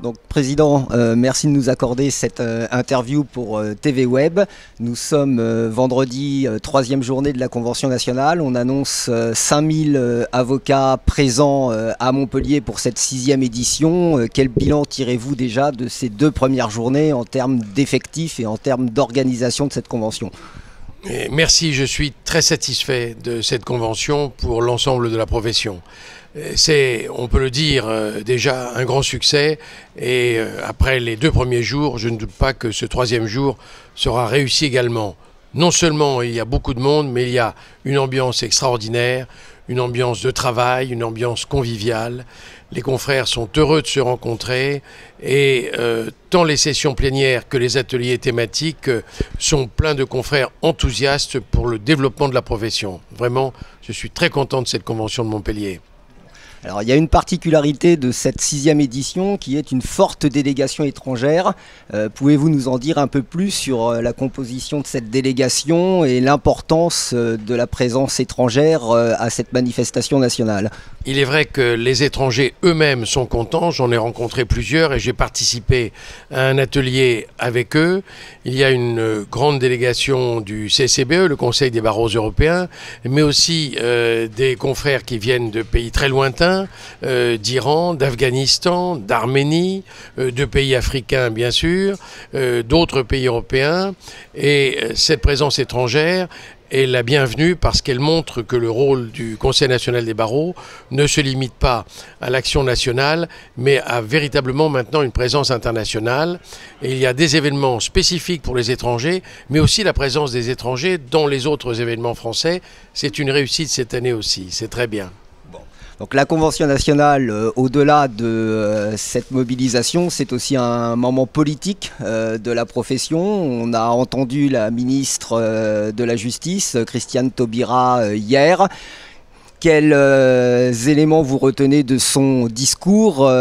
Donc, Président, merci de nous accorder cette interview pour TV Web. Nous sommes vendredi, troisième journée de la Convention nationale. On annonce 5000 avocats présents à Montpellier pour cette 6e édition. Quel bilan tirez-vous déjà de ces 2 premières journées en termes d'effectifs et en termes d'organisation de cette convention ? Merci, je suis très satisfait de cette convention pour l'ensemble de la profession. C'est, on peut le dire, déjà un grand succès et après les 2 premiers jours, je ne doute pas que ce 3e jour sera réussi également. Non seulement il y a beaucoup de monde, mais il y a une ambiance extraordinaire, une ambiance de travail, une ambiance conviviale. Les confrères sont heureux de se rencontrer et tant les sessions plénières que les ateliers thématiques sont pleins de confrères enthousiastes pour le développement de la profession. Vraiment, je suis très content de cette convention de Montpellier. Alors, il y a une particularité de cette 6e édition qui est une forte délégation étrangère. Pouvez-vous nous en dire un peu plus sur la composition de cette délégation et l'importance de la présence étrangère à cette manifestation nationale ? Il est vrai que les étrangers eux-mêmes sont contents, j'en ai rencontré plusieurs et j'ai participé à un atelier avec eux. Il y a une grande délégation du CCBE, le Conseil des barreaux européens, mais aussi des confrères qui viennent de pays très lointains, d'Iran, d'Afghanistan, d'Arménie, de pays africains bien sûr, d'autres pays européens. Et cette présence étrangère est la bienvenue parce qu'elle montre que le rôle du Conseil national des barreaux ne se limite pas à l'action nationale, mais a véritablement maintenant une présence internationale. Et il y a des événements spécifiques pour les étrangers, mais aussi la présence des étrangers dans les autres événements français. C'est une réussite cette année aussi, c'est très bien. Donc la Convention nationale, au-delà de cette mobilisation, c'est aussi un moment politique de la profession. On a entendu la ministre de la Justice, Christiane Taubira, hier. Quels éléments vous retenez de son discours,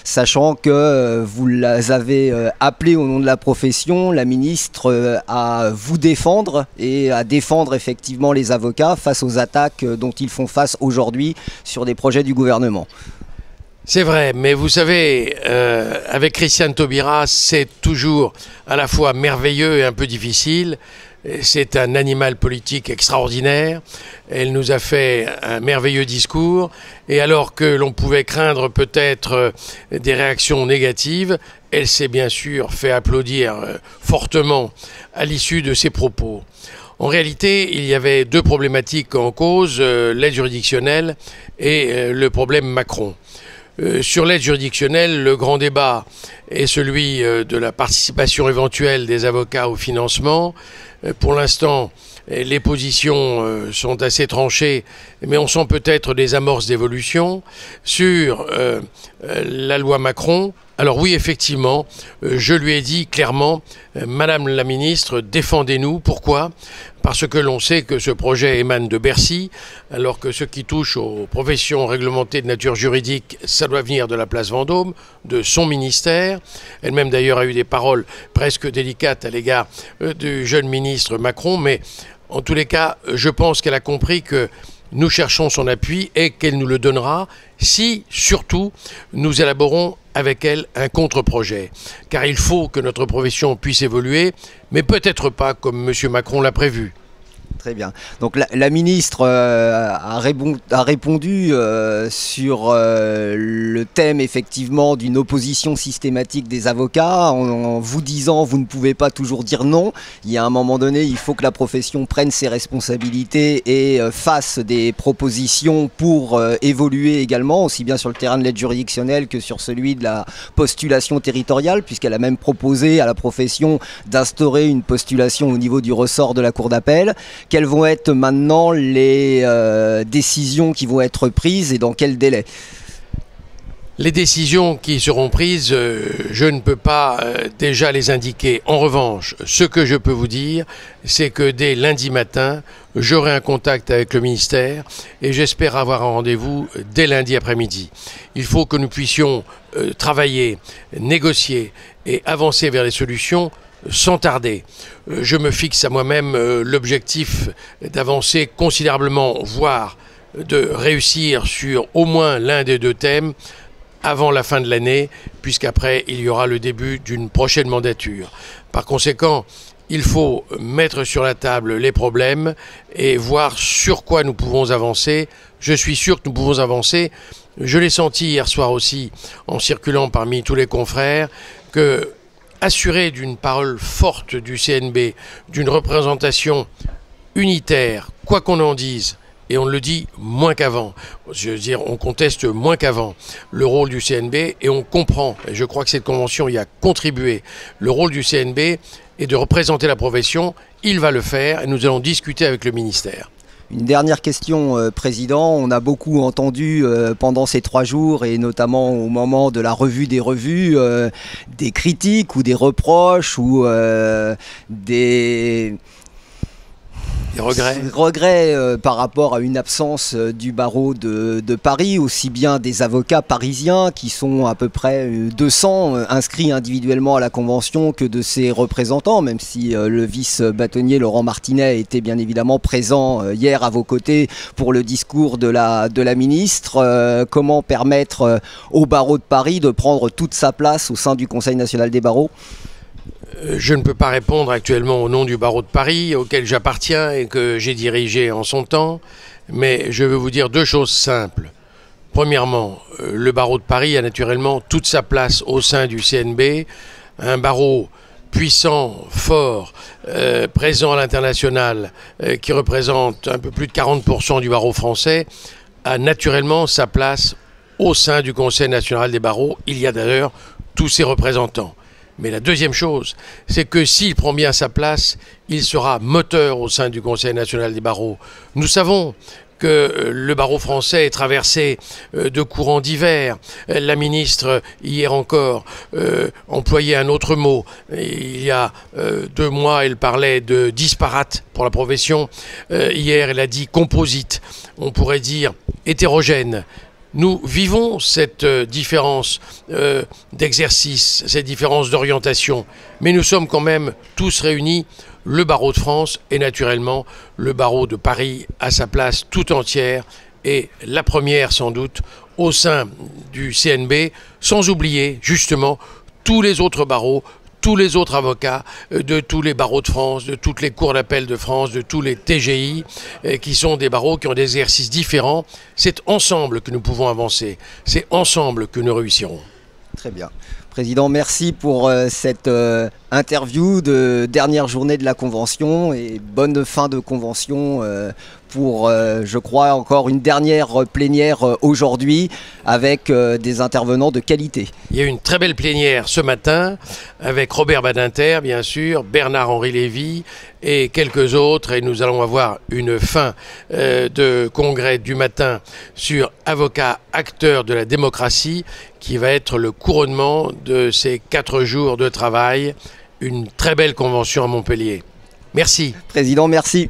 sachant que vous avez appelé au nom de la profession, la ministre, à vous défendre et à défendre effectivement les avocats face aux attaques dont ils font face aujourd'hui sur des projets du gouvernement? C'est vrai, mais vous savez, avec Christiane Taubira, c'est toujours à la fois merveilleux et un peu difficile. C'est un animal politique extraordinaire. Elle nous a fait un merveilleux discours. Et alors que l'on pouvait craindre peut-être des réactions négatives, elle s'est bien sûr fait applaudir fortement à l'issue de ses propos. En réalité, il y avait 2 problématiques en cause, l'aide juridictionnelle et le problème Macron. Sur l'aide juridictionnelle, le grand débat est celui de la participation éventuelle des avocats au financement. Pour l'instant, les positions sont assez tranchées, mais on sent peut-être des amorces d'évolution. Sur la loi Macron, alors oui, effectivement, je lui ai dit clairement, Madame la ministre, défendez-nous. Pourquoi ? Parce que l'on sait que ce projet émane de Bercy, alors que ce qui touche aux professions réglementées de nature juridique, ça doit venir de la place Vendôme, de son ministère. Elle-même d'ailleurs a eu des paroles presque délicates à l'égard du jeune ministre Macron, mais en tous les cas, je pense qu'elle a compris que nous cherchons son appui et qu'elle nous le donnera si, surtout, nous élaborons avec elle un contre-projet. Car il faut que notre profession puisse évoluer, mais peut-être pas comme M. Macron l'a prévu. Très bien. Donc la ministre a répondu sur le thème effectivement d'une opposition systématique des avocats en vous disant vous ne pouvez pas toujours dire non. Il y a un moment donné, il faut que la profession prenne ses responsabilités et fasse des propositions pour évoluer également, aussi bien sur le terrain de l'aide juridictionnelle que sur celui de la postulation territoriale, puisqu'elle a même proposé à la profession d'instaurer une postulation au niveau du ressort de la Cour d'appel. Quelles vont être maintenant les décisions qui vont être prises et dans quel délai? Les décisions qui seront prises, je ne peux pas déjà les indiquer. En revanche, ce que je peux vous dire, c'est que dès lundi matin, j'aurai un contact avec le ministère et j'espère avoir un rendez-vous dès lundi après-midi. Il faut que nous puissions travailler, négocier et avancer vers les solutions sans tarder. Je me fixe à moi-même l'objectif d'avancer considérablement, voire de réussir sur au moins l'un des deux thèmes avant la fin de l'année, puisqu'après il y aura le début d'une prochaine mandature. Par conséquent, il faut mettre sur la table les problèmes et voir sur quoi nous pouvons avancer. Je suis sûr que nous pouvons avancer. Je l'ai senti hier soir aussi, en circulant parmi tous les confrères, que assuré d'une parole forte du CNB, d'une représentation unitaire, quoi qu'on en dise, et on le dit moins qu'avant, je veux dire, on conteste moins qu'avant le rôle du CNB et on comprend, et je crois que cette convention y a contribué, le rôle du CNB est de représenter la profession. Il va le faire et nous allons discuter avec le ministère. Une dernière question, Président. On a beaucoup entendu pendant ces 3 jours et notamment au moment de la revue des revues des critiques ou des reproches ou des regrets par rapport à une absence du barreau de Paris, aussi bien des avocats parisiens qui sont à peu près 200 inscrits individuellement à la Convention que de ses représentants, même si le vice-bâtonnier Laurent Martinet était bien évidemment présent hier à vos côtés pour le discours de la ministre. Comment permettre au barreau de Paris de prendre toute sa place au sein du Conseil national des barreaux ? Je ne peux pas répondre actuellement au nom du barreau de Paris, auquel j'appartiens et que j'ai dirigé en son temps, mais je veux vous dire 2 choses simples. Premièrement, le barreau de Paris a naturellement toute sa place au sein du CNB, un barreau puissant, fort, présent à l'international, qui représente un peu plus de 40% du barreau français, a naturellement sa place au sein du Conseil national des barreaux. Il y a d'ailleurs tous ses représentants. Mais la deuxième chose, c'est que s'il prend bien sa place, il sera moteur au sein du Conseil national des barreaux. Nous savons que le barreau français est traversé de courants divers. La ministre, hier encore, employait un autre mot. Il y a 2 mois, elle parlait de disparate pour la profession. Hier, elle a dit composite. On pourrait dire hétérogène. Nous vivons cette différence d'exercice, cette différence d'orientation, mais nous sommes quand même tous réunis, le barreau de France et naturellement le barreau de Paris à sa place tout entière et la première sans doute au sein du CNB, sans oublier justement tous les autres barreaux, tous les autres avocats de tous les barreaux de France, de toutes les cours d'appel de France, de tous les TGI, qui sont des barreaux qui ont des exercices différents. C'est ensemble que nous pouvons avancer. C'est ensemble que nous réussirons. Très bien. Président, merci pour cette interview de dernière journée de la Convention et bonne fin de Convention pour, je crois, encore une dernière plénière aujourd'hui avec des intervenants de qualité. Il y a eu une très belle plénière ce matin avec Robert Badinter, bien sûr, Bernard-Henri Lévy et quelques autres. Et nous allons avoir une fin de congrès du matin sur avocats acteurs de la démocratie qui va être le couronnement de ces 4 jours de travail. Une très belle convention à Montpellier. Merci. Président, merci.